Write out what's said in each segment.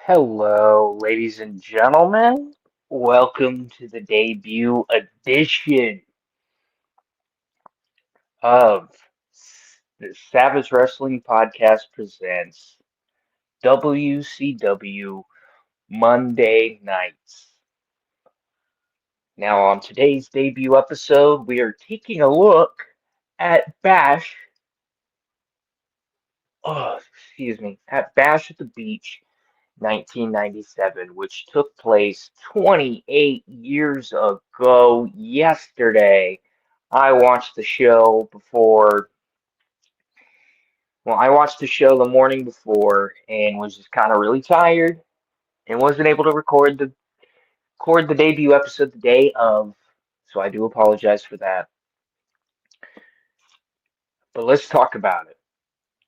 Hello, ladies and gentlemen. Welcome to the debut edition of the Savage Wrestling Podcast presents WCW Monday Nights. Now, on today's debut episode, we are taking a look at Bash at the Beach 1997, which took place 28 years ago yesterday. I watched the show before, I watched the show the morning before and was just kind of really tired and wasn't able to record the debut episode the day of, so I do apologize for that. But let's talk about it.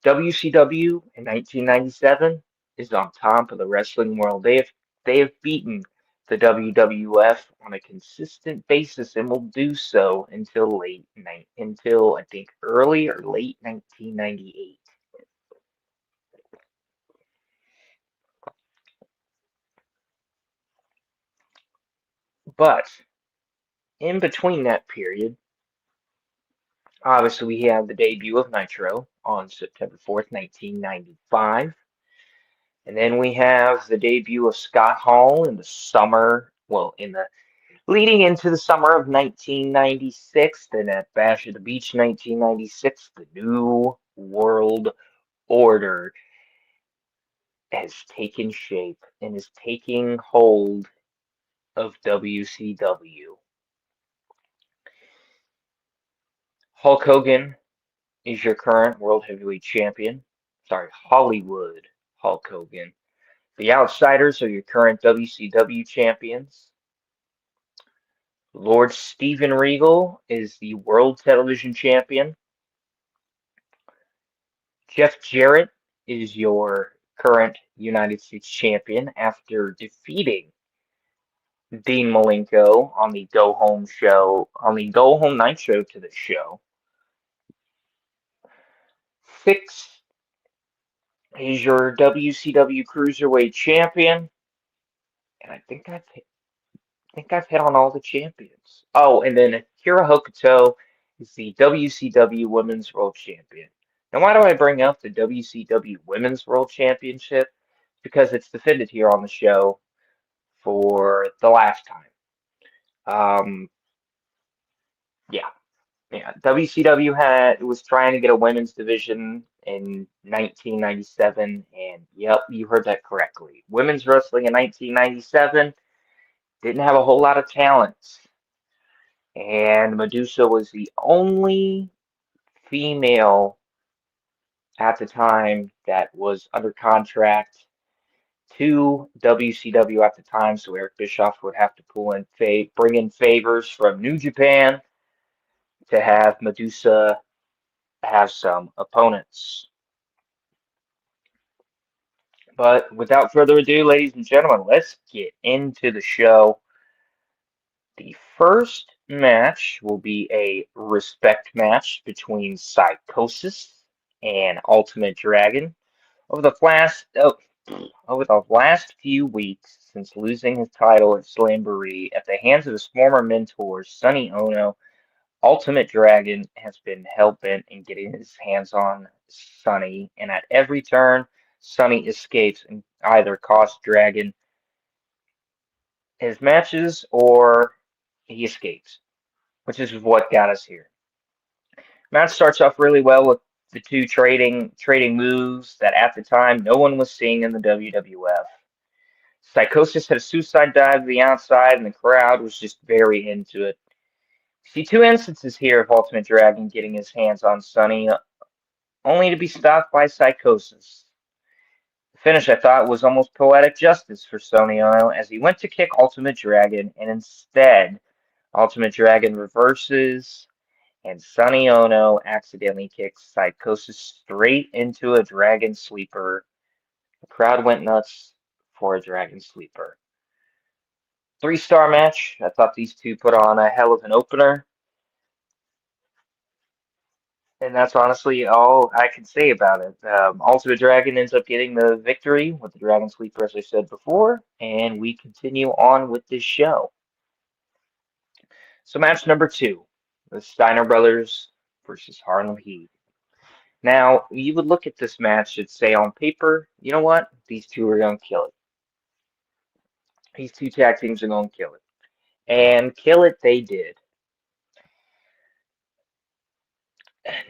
WCW in 1997 is on top of the wrestling world. They have beaten the WWF on a consistent basis and will do so until I think early or late 1998. But in between that period, obviously we have the debut of Nitro on September 4th, 1995. And then we have the debut of Scott Hall in the summer, in the leading into the summer of 1996, then at Bash at the Beach 1996, the New World Order has taken shape and is taking hold of WCW. Hulk Hogan is your current World Heavyweight Champion. Sorry, Hollywood Hulk Hogan. The Outsiders are your current WCW champions. Lord Steven Regal is the World Television Champion. Jeff Jarrett is your current United States champion after defeating Dean Malenko on the Go Home Night Show to the show. Fix is your WCW Cruiserweight champion, and I think I've hit on all the champions. Oh, and then Akira Hokuto is the WCW Women's World Champion. Now, why do I bring up the WCW Women's World Championship? Because it's defended here on the show for the last time. Um, yeah, yeah. WCW was trying to get a women's division in 1997, and yep, you heard that correctly. Women's wrestling in 1997 didn't have a whole lot of talent, and Medusa was the only female at the time that was under contract to WCW at the time, so Eric Bischoff would have to bring in favors from New Japan to have Medusa have some opponents. But without further ado, ladies and gentlemen, let's get into the show. The first match will be a respect match between Psychosis and Ultimate Dragon. Over the last oh, over the last few weeks, since losing his title at Slamboree at the hands of his former mentor, Sonny Ono, Ultimate Dragon has been hell-bent in getting his hands on Sonny, and at every turn, Sonny escapes and either costs Dragon his matches or he escapes, which is what got us here. Match starts off really well with the two trading moves that at the time no one was seeing in the WWF. Psychosis had a suicide dive to the outside, and the crowd was just very into it. See two instances here of Ultimate Dragon getting his hands on Sonny, only to be stopped by Psychosis. The finish, I thought, was almost poetic justice for Sonny Ono as he went to kick Ultimate Dragon, and instead, Ultimate Dragon reverses, and Sonny Ono accidentally kicks Psychosis straight into a Dragon Sleeper. The crowd went nuts for a Dragon Sleeper. 3-star match. I thought these two put on a hell of an opener. And that's honestly all I can say about it. Ultimate Dragon ends up getting the victory with the Dragon Sleeper, as I said before, and we continue on with this show. So, match number two, the Steiner Brothers versus Harlem Heat. Now, you would look at this match and say on paper, you know what? These two are going to kill it. These two tag teams are going to kill it. And kill it they did.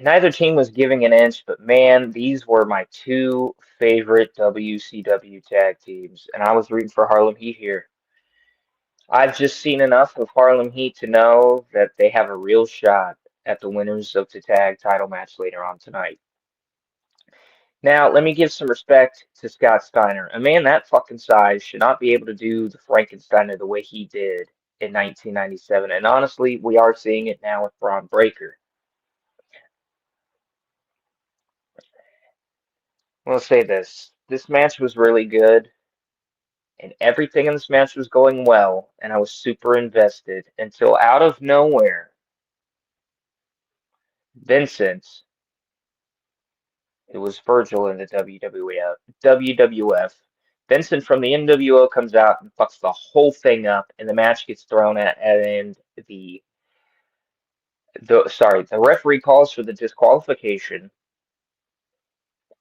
Neither team was giving an inch, but man, these were my two favorite WCW tag teams, and I was rooting for Harlem Heat here. I've just seen enough of Harlem Heat to know that they have a real shot at the winners of the tag title match later on tonight. Now, let me give some respect to Scott Steiner. A man that fucking size should not be able to do the Frankensteiner the way he did in 1997, and honestly, we are seeing it now with Braun Breaker. Let's say this. This match was really good, and everything in this match was going well, and I was super invested until out of nowhere, Vincent, it was Virgil in the WWF, Vincent from the NWO comes out and fucks the whole thing up, and the match gets thrown at, and the referee calls for the disqualification.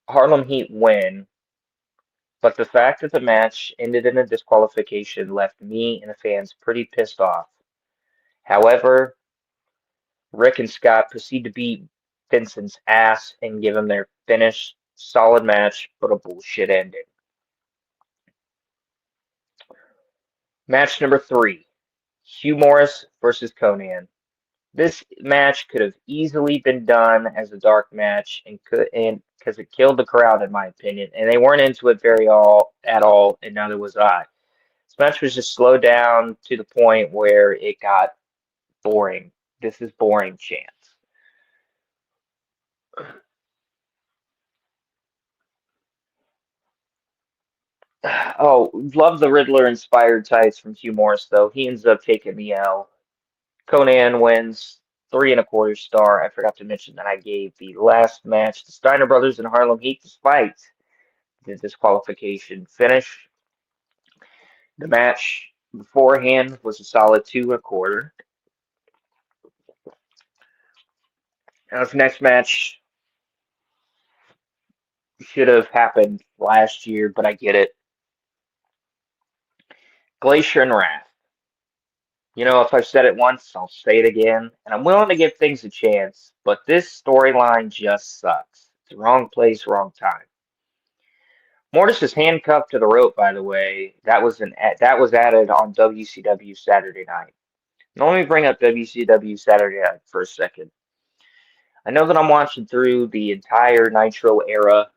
Harlem Heat win, but the fact that the match ended in a disqualification left me and the fans pretty pissed off. However, Rick and Scott proceed to beat Vincent's ass and give him their finish. Solid match, but a bullshit ending. Match number three, Hugh Morris versus Conan. This match could have easily been done as a dark match and because it killed the crowd in my opinion, and they weren't into it very all at all, and neither was I. This match was just slowed down to the point where it got boring. This is boring chance. Oh, love the Riddler inspired tights from Hugh Morris though. He ends up taking the L. Conan wins 3 1/4 star. I forgot to mention that I gave the last match the Steiner Brothers and Harlem Heat despite the disqualification finish. The match beforehand was a solid 2 1/4. Now this next match should have happened last year, but I get it. Glacier and Wrath. You know, if I've said it once, I'll say it again, and I'm willing to give things a chance, but this storyline just sucks. It's the wrong place, wrong time. Mortis is handcuffed to the rope, by the way. That was added on WCW Saturday Night. Now let me bring up WCW Saturday Night for a second. I know that I'm watching through the entire Nitro era,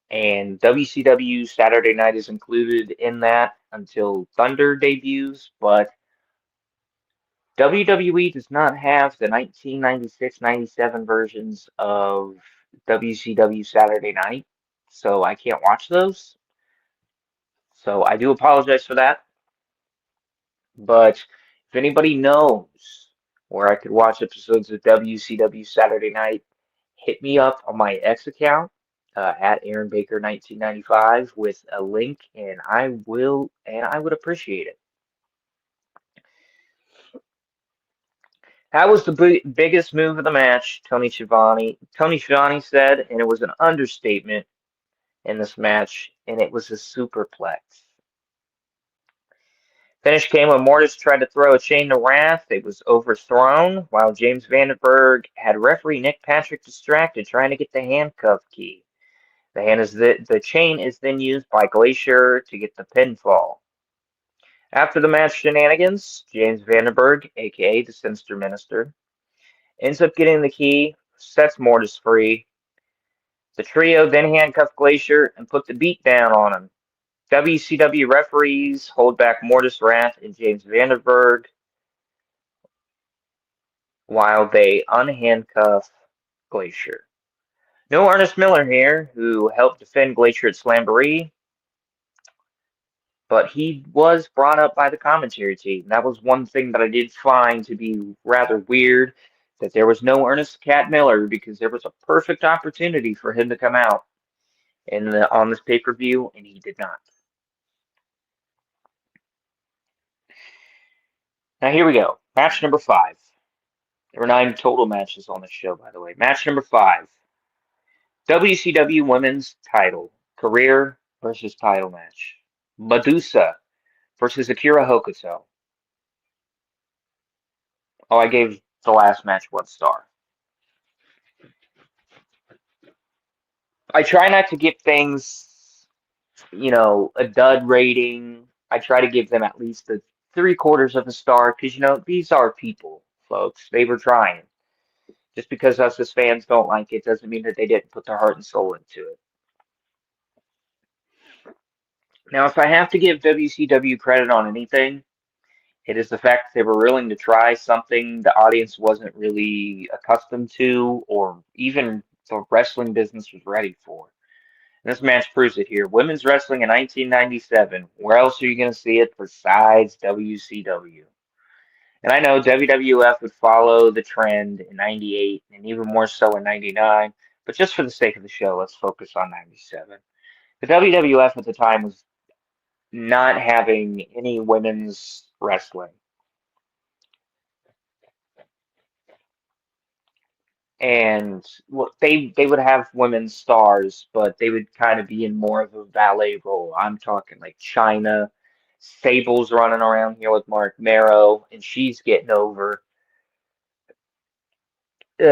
and WCW Saturday Night is included in that until Thunder debuts, but WWE does not have the 1996-97 versions of WCW Saturday Night, so I can't watch those. So I do apologize for that. But if anybody knows where I could watch episodes of WCW Saturday Night, hit me up on my X account at Aaron Baker 1995 with a link, and I would appreciate it. That was the biggest move of the match, Tony Schiavone. Tony Schiavone said, and it was an understatement in this match, and it was a superplex. Finish came when Mortis tried to throw a chain to Wrath. It was overthrown, while James Vandenberg had referee Nick Patrick distracted trying to get the handcuff key. The chain is then used by Glacier to get the pinfall. After the match shenanigans, James Vandenberg, aka the Sinister Minister, ends up getting the key, sets Mortis free. The trio then handcuff Glacier and put the beat down on him. WCW referees hold back Mortis Wrath and James Vandenberg while they unhandcuff Glacier. No Ernest Miller here, who helped defend Glacier at Slamboree, but he was brought up by the commentary team. That was one thing that I did find to be rather weird. that there was no Ernest Cat Miller because there was a perfect opportunity for him to come out on this pay-per-view, and he did not. Now here we go. Match number 5. There were 9 total matches on the show, by the way. Match number 5. WCW Women's Title. Career versus title match. Medusa versus Akira Hokuto. Oh, I gave the last match 1 star. I try not to give things, a dud rating. I try to give them at least a 3/4 of a star because, these are people, folks. They were trying. Just because us as fans don't like it doesn't mean that they didn't put their heart and soul into it. Now, if I have to give WCW credit on anything, it is the fact that they were willing to try something the audience wasn't really accustomed to or even the wrestling business was ready for. And this match proves it here. Women's wrestling in 1997. Where else are you going to see it besides WCW? And I know WWF would follow the trend in 98 and even more so in 99. But just for the sake of the show, let's focus on 97. The WWF at the time was not having any women's wrestling. And they would have women's stars, but they would kind of be in more of a valet role. I'm talking like China, Sable's running around here with Mark Marrow, and she's getting over.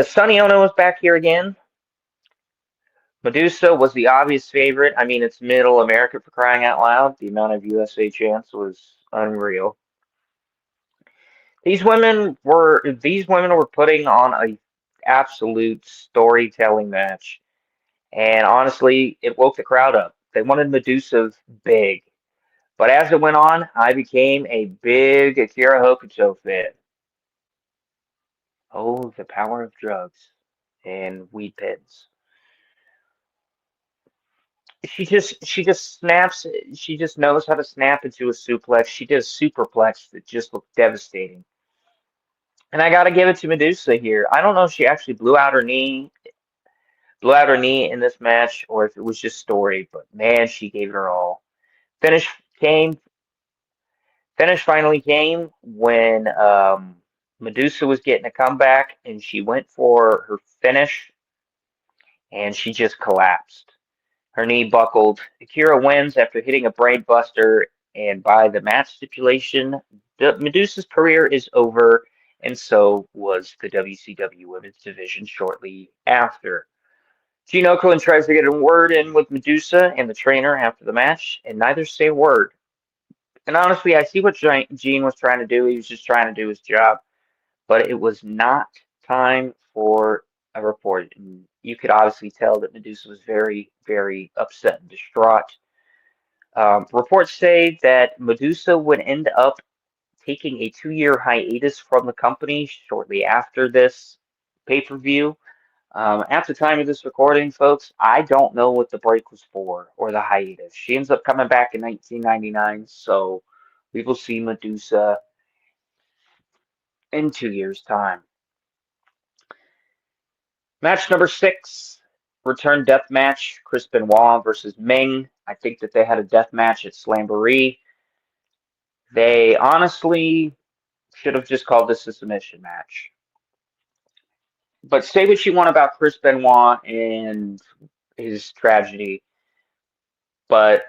Sonny Ono is back here again. Medusa was the obvious favorite. I mean, it's Middle America for crying out loud. The amount of USA chants was unreal. These women were putting on a absolute storytelling match. And honestly, it woke the crowd up. They wanted Medusa big. But as it went on, I became a big Akira Hokuto fan. Oh, the power of drugs and weed pens. She just snaps. She just knows how to snap into a suplex. She does superplex that just looked devastating. And I gotta give it to Medusa here. I don't know if she actually blew out her knee in this match, or if it was just story. But man, she gave it her all. Finish came. Finish finally came when Medusa was getting a comeback, and she went for her finish, and she just collapsed. Her knee buckled. Akira wins after hitting a brain buster, and by the match stipulation, Medusa's career is over, and so was the WCW Women's Division shortly after. Gene Okerlund tries to get a word in with Medusa and the trainer after the match, and neither say a word. And honestly, I see what Gene was trying to do. He was just trying to do his job, but it was not time for a report. And you could obviously tell that Medusa was very, very upset and distraught. Reports say that Medusa would end up taking a 2-year hiatus from the company shortly after this pay-per-view. At the time of this recording, folks, I don't know what the break was for or the hiatus. She ends up coming back in 1999, so we will see Medusa in 2 years' time. Match number 6, return death match, Chris Benoit versus Ming. I think that they had a death match at Slamboree. They honestly should have just called this a submission match. But say what you want about Chris Benoit and his tragedy, but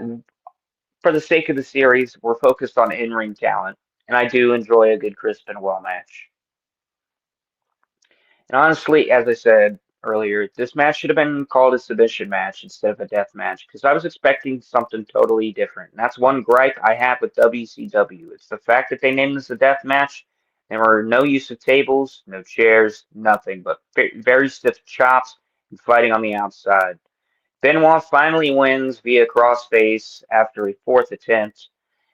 for the sake of the series, we're focused on in-ring talent, and I do enjoy a good Chris Benoit match. And honestly, as I said earlier, this match should have been called a submission match instead of a death match because I was expecting something totally different. And that's one gripe I have with WCW. It's the fact that they named this a death match. There were no use of tables, no chairs, nothing but very stiff chops and fighting on the outside. Benoit finally wins via crossface after a 4th attempt,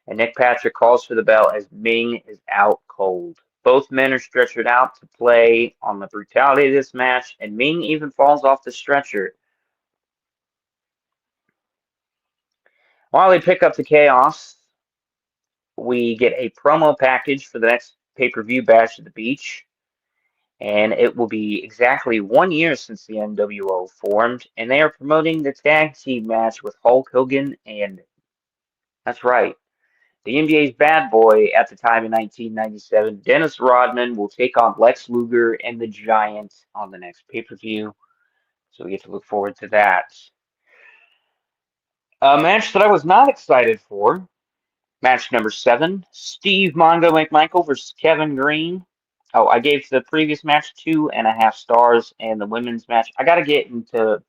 and Nick Patrick calls for the bell as Ming is out cold. Both men are stretchered out to play on the brutality of this match, and Ming even falls off the stretcher. While we pick up the chaos, we get a promo package for the next pay-per-view Bash at the Beach. And it will be exactly 1 year since the NWO formed, and they are promoting the tag team match with Hulk Hogan and, that's right, the NBA's bad boy at the time in 1997, Dennis Rodman, will take on Lex Luger and the Giant on the next pay-per-view. So we get to look forward to that. A match that I was not excited for, match number 7, Steve Mongo McMichael versus Kevin Green. Oh, I gave the previous match 2.5 stars, and the women's match, I got to get into,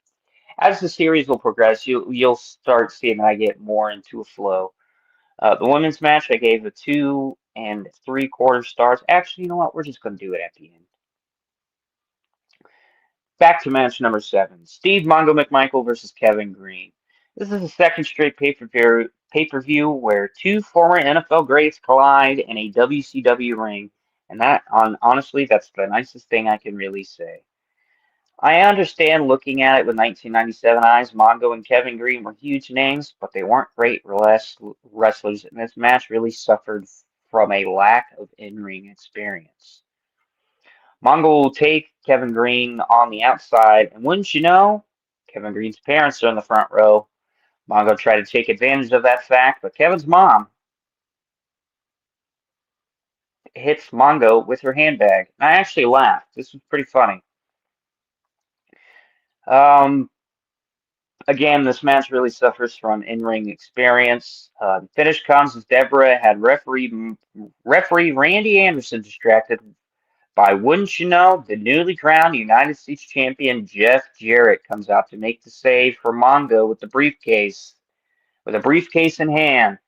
as the series will progress, you'll start seeing I get more into a flow. The women's match, I gave a 2.75 stars. Actually, you know what? We're just going to do it at the end. Back to match number 7. Steve Mongo McMichael versus Kevin Green. This is the second straight pay-per-view where two former NFL greats collide in a WCW ring, and honestly, that's the nicest thing I can really say. I understand looking at it with 1997 eyes, Mongo and Kevin Green were huge names, but they weren't great wrestlers, and this match really suffered from a lack of in-ring experience. Mongo will take Kevin Green on the outside, and wouldn't you know, Kevin Green's parents are in the front row. Mongo tried to take advantage of that fact, but Kevin's mom hits Mongo with her handbag. And I actually laughed. This was pretty funny. Um, Again, this match really suffers from in-ring experience. The finish comes as Deborah had referee Randy Anderson distracted by, wouldn't you know, the newly crowned United States champion Jeff Jarrett comes out to make the save for Mongo with the briefcase. With a briefcase in hand,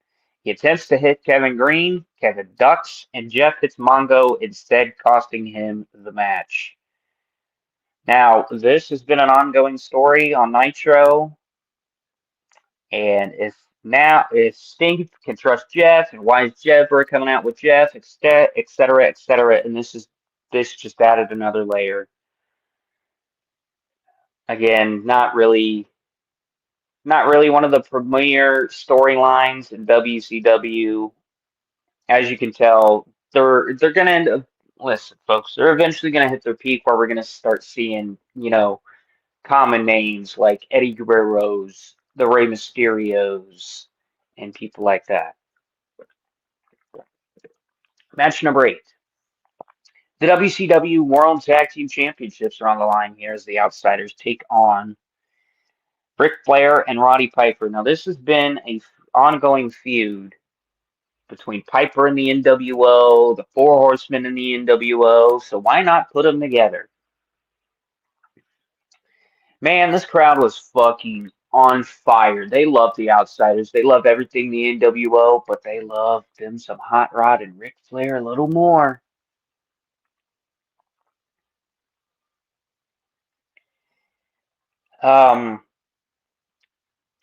he attempts to hit Kevin Green. Kevin ducks, and Jeff hits Mongo, instead costing him the match. Now, this has been an ongoing story on Nitro, and if Sting can trust Jeff, and why is Deborah coming out with Jeff, etc., etc., and this just added another layer. Again, not really one of the premier storylines in WCW. As you can tell, they're gonna end up. Listen, folks, they're eventually gonna hit their peak where we're gonna start seeing, common names like Eddie Guerrero's, the Rey Mysterios, and people like that. Match number 8. The WCW World Tag Team Championships are on the line here as the Outsiders take on Ric Flair and Roddy Piper. Now, this has been a ongoing feud between Piper and the NWO, the Four Horsemen and the NWO, so why not put them together? Man, this crowd was fucking on fire. They loved the Outsiders. They loved everything the NWO, but they loved them some Hot Rod and Ric Flair a little more. Um,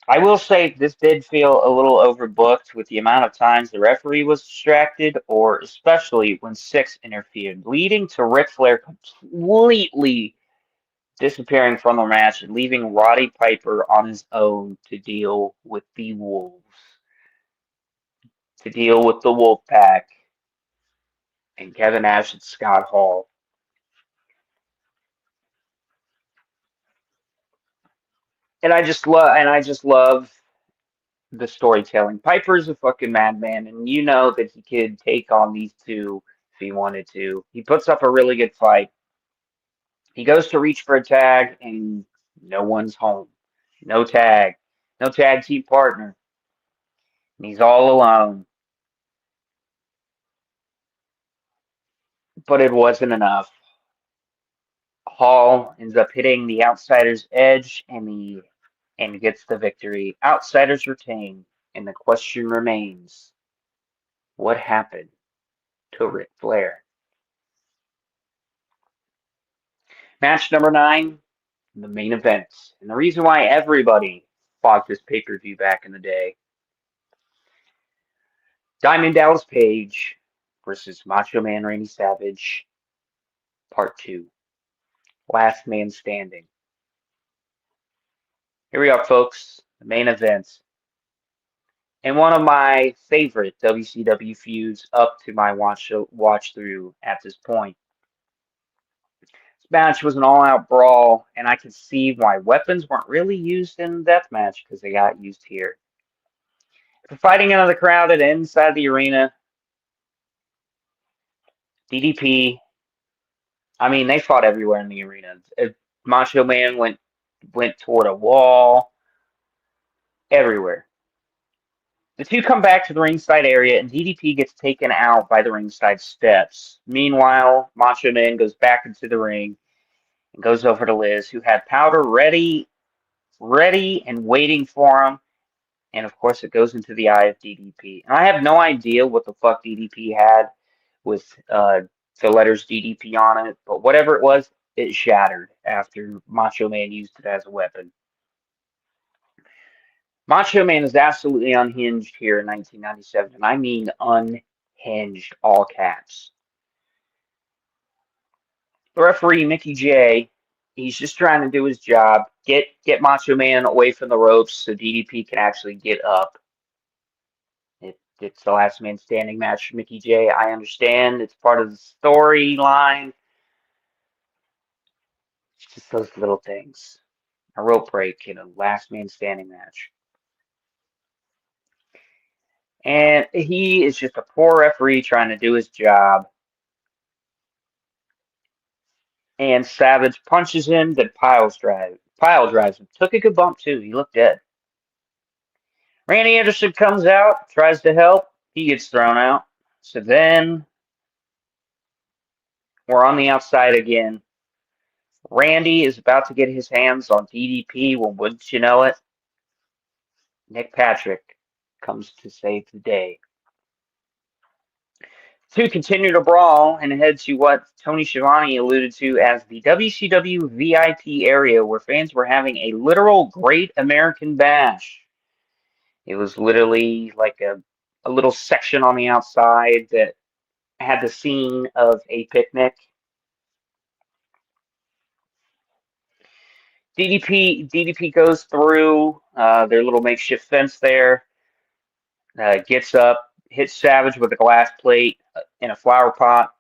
I will say this did feel a little overbooked with the amount of times the referee was distracted, or especially when Six interfered, leading to Ric Flair completely disappearing from the match and leaving Roddy Piper on his own to deal with the Wolves, to deal with the Wolf Pack and Kevin Nash and Scott Hall. And I just love the storytelling. Piper's a fucking madman, and you know that he could take on these two if he wanted to. He puts up a really good fight. He goes to reach for a tag, and no one's home. No tag. No tag team partner. And he's all alone. But it wasn't enough. Hall ends up hitting the Outsider's edge, and gets the victory. Outsiders retain, and the question remains: what happened to Ric Flair? Match number 9, the main event. And the reason why everybody bought this pay-per-view back in the day: Diamond Dallas Page versus Macho Man Randy Savage, Part 2. Last Man Standing. Here we are, folks. The main event. And one of my favorite WCW feuds up to my watch through at this point. This match was an all-out brawl, and I could see why weapons weren't really used in the death match because they got used here. For fighting into the crowd and inside the arena, DDP. I mean, they fought everywhere in the arena. Macho Man went toward a wall, everywhere. The two come back to the ringside area, and DDP gets taken out by the ringside steps. Meanwhile, Macho Man goes back into the ring and goes over to Liz, who had powder ready and waiting for him. And of course, it goes into the eye of DDP. And I have no idea what the fuck DDP had with the letters DDP on it, but whatever it was, it shattered after Macho Man used it as a weapon. Macho Man is absolutely unhinged here in 1997, and I mean unhinged, all caps. The referee, Mickey J, he's just trying to do his job, get Macho Man away from the ropes so DDP can actually get up. It's the last man standing match for Mickey J. I understand it's part of the storyline. It's just those little things. A rope break in a last man standing match. And he is just a poor referee trying to do his job. And Savage punches him, then pile drives him. Took a good bump too. He looked dead. Randy Anderson comes out, tries to help. He gets thrown out. So then we're on the outside again. Randy is about to get his hands on DDP. Well, wouldn't you know it? Nick Patrick comes to save the day. Two continue to brawl and head to what Tony Schiavone alluded to as the WCW VIP area, where fans were having a literal Great American Bash. It was literally like a little section on the outside that had the scene of a picnic. DDP goes through their little makeshift fence there, gets up, hits Savage with a glass plate in a flower pot,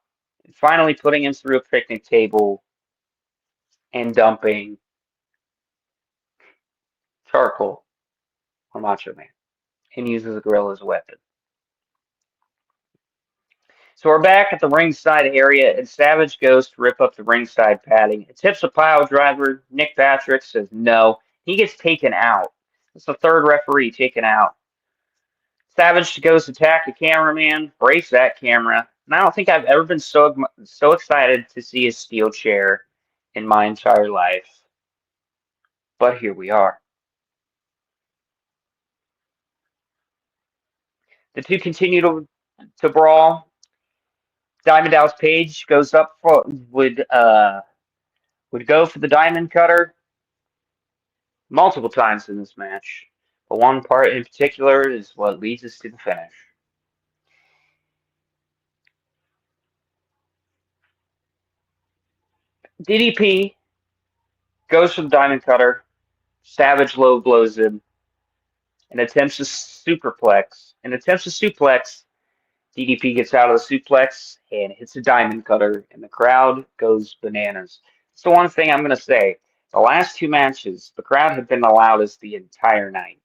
and finally putting him through a picnic table and dumping charcoal on Macho Man and uses the grill as a weapon. So we're back at the ringside area, and Savage goes to rip up the ringside padding. It tips a pile driver. Nick Patrick says no. He gets taken out. It's the third referee taken out. Savage goes to attack the cameraman, breaks that camera, and I don't think I've ever been so excited to see a steel chair in my entire life. But here we are. The two continue to brawl. Diamond Dallas Page goes up for would go for the diamond cutter multiple times in this match. But one part in particular is what leads us to the finish. DDP goes for the diamond cutter. Savage low blows him and attempts to superplex. DDP gets out of the suplex and hits a diamond cutter, and the crowd goes bananas. So one thing I'm going to say, the last two matches, the crowd had been the loudest the entire night.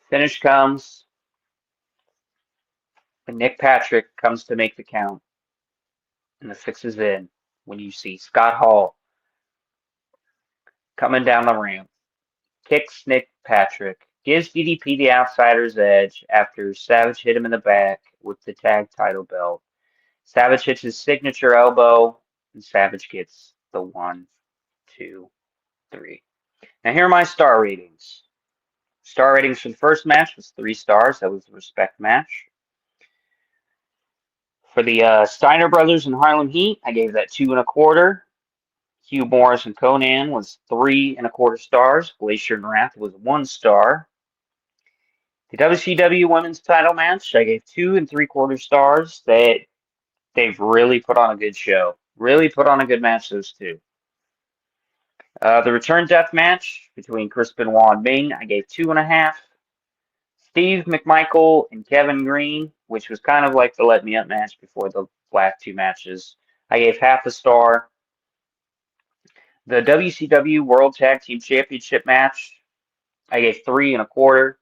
Finish comes, and Nick Patrick comes to make the count. And the fix is in when you see Scott Hall coming down the ramp, kicks Nick Patrick, gives DDP the outsider's edge after Savage hit him in the back with the tag title belt. Savage hits his signature elbow, and Savage gets the 1, 2, 3. Now here are my star ratings. Star ratings for the first match was 3 stars. That was the respect match. For the Steiner Brothers and Harlem Heat, I gave that 2 1/4. Hugh Morris and Conan was 3 1/4 stars. Glacier and Wrath was 1 star. The WCW Women's Title match, I gave 2 3/4 stars. They've really put on a good show. Really put on a good match, those two. The return death match between Chris Benoit and Ming, I gave 2.5. Steve McMichael and Kevin Green, which was kind of like the let me up match before the last two matches. I gave half a star. The WCW World Tag Team Championship match, I gave 3 1/4.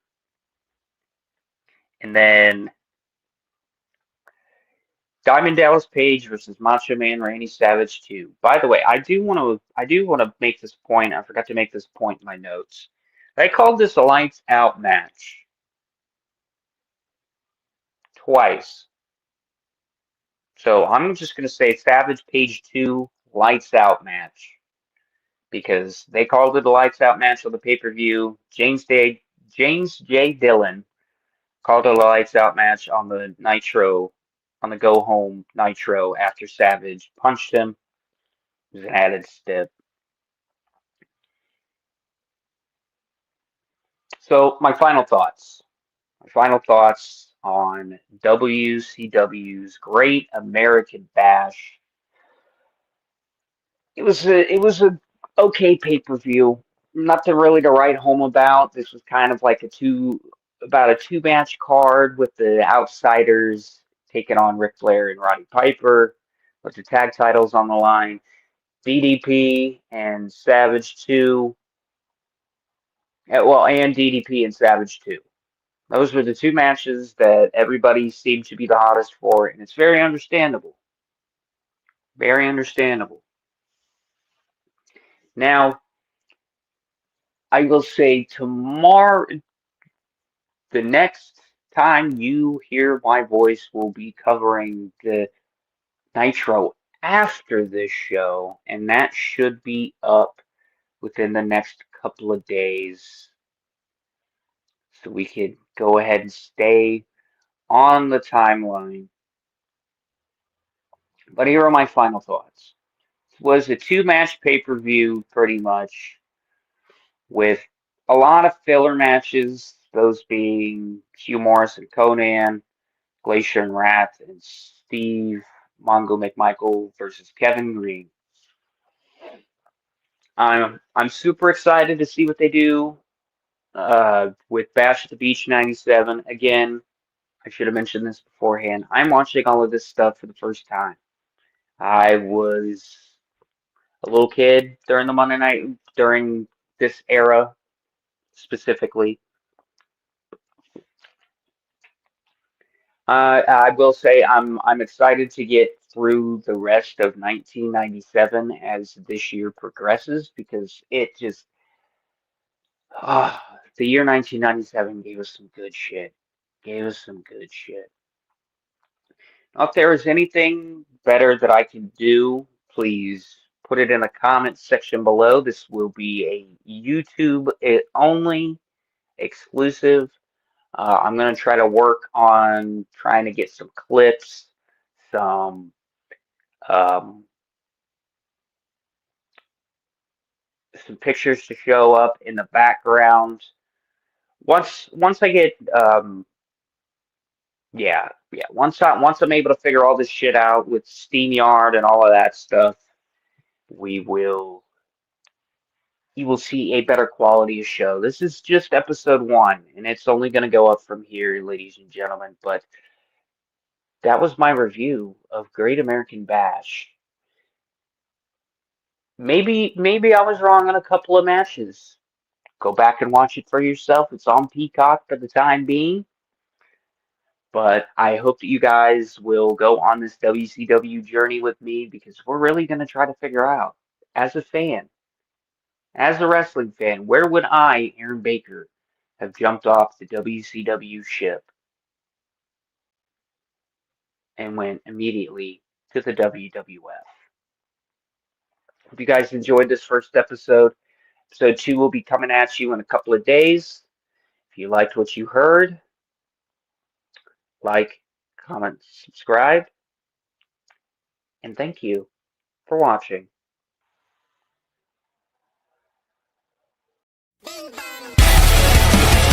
And then Diamond Dallas Page versus Macho Man Randy Savage 2. By the way, I do want to make this point. I forgot to make this point in my notes. I called this a lights out match twice. So I'm just gonna say Savage Page 2 lights out match because they called it a lights out match on the pay-per-view. James J. Dillon called it a lights out match on the Nitro, on the go home Nitro after Savage punched him. It was an added step. So my final thoughts. My final thoughts on WCW's Great American Bash. It was a okay pay-per-view. Nothing really to write home about. This was kind of like about a two-match card with the Outsiders taking on Ric Flair and Roddy Piper with the tag titles on the line. DDP and Savage 2. Well, and DDP and Savage 2. Those were the two matches that everybody seemed to be the hottest for, and it's very understandable. Very understandable. Now, I will say tomorrow, the next time you hear my voice, will be covering the Nitro after this show, and that should be up within the next couple of days. So we could go ahead and stay on the timeline. But here are my final thoughts. It was a two-match pay-per-view, pretty much, with a lot of filler matches, those being Hugh Morris and Conan, Glacier and Wrath, and Steve Mongo McMichael versus Kevin Green. I'm super excited to see what they do with Bash at the Beach '97. Again, I should have mentioned this beforehand. I'm watching all of this stuff for the first time. I was a little kid during the Monday night, during this era specifically. I will say I'm excited to get through the rest of 1997 as this year progresses because it just the year 1997 gave us some good shit. Gave us some good shit. If there is anything better that I can do, please put it in the comments section below. This will be a YouTube only exclusive. I'm going to try to work on trying to get some clips, some um, some pictures to show up in the background. Once I get yeah, once I'm able to figure all this shit out with SteamYard and all of that stuff, we will you will see a better quality of show. This is just episode 1, and it's only going to go up from here, ladies and gentlemen. But that was my review of Great American Bash. Maybe I was wrong on a couple of matches. Go back and watch it for yourself. It's on Peacock for the time being. But I hope that you guys will go on this WCW journey with me because we're really going to try to figure out, as a fan, as a wrestling fan, where would I, Aaron Baker, have jumped off the WCW ship and went immediately to the WWF? Hope you guys enjoyed this first episode. Episode 2 will be coming at you in a couple of days. If you liked what you heard, like, comment, subscribe, and thank you for watching.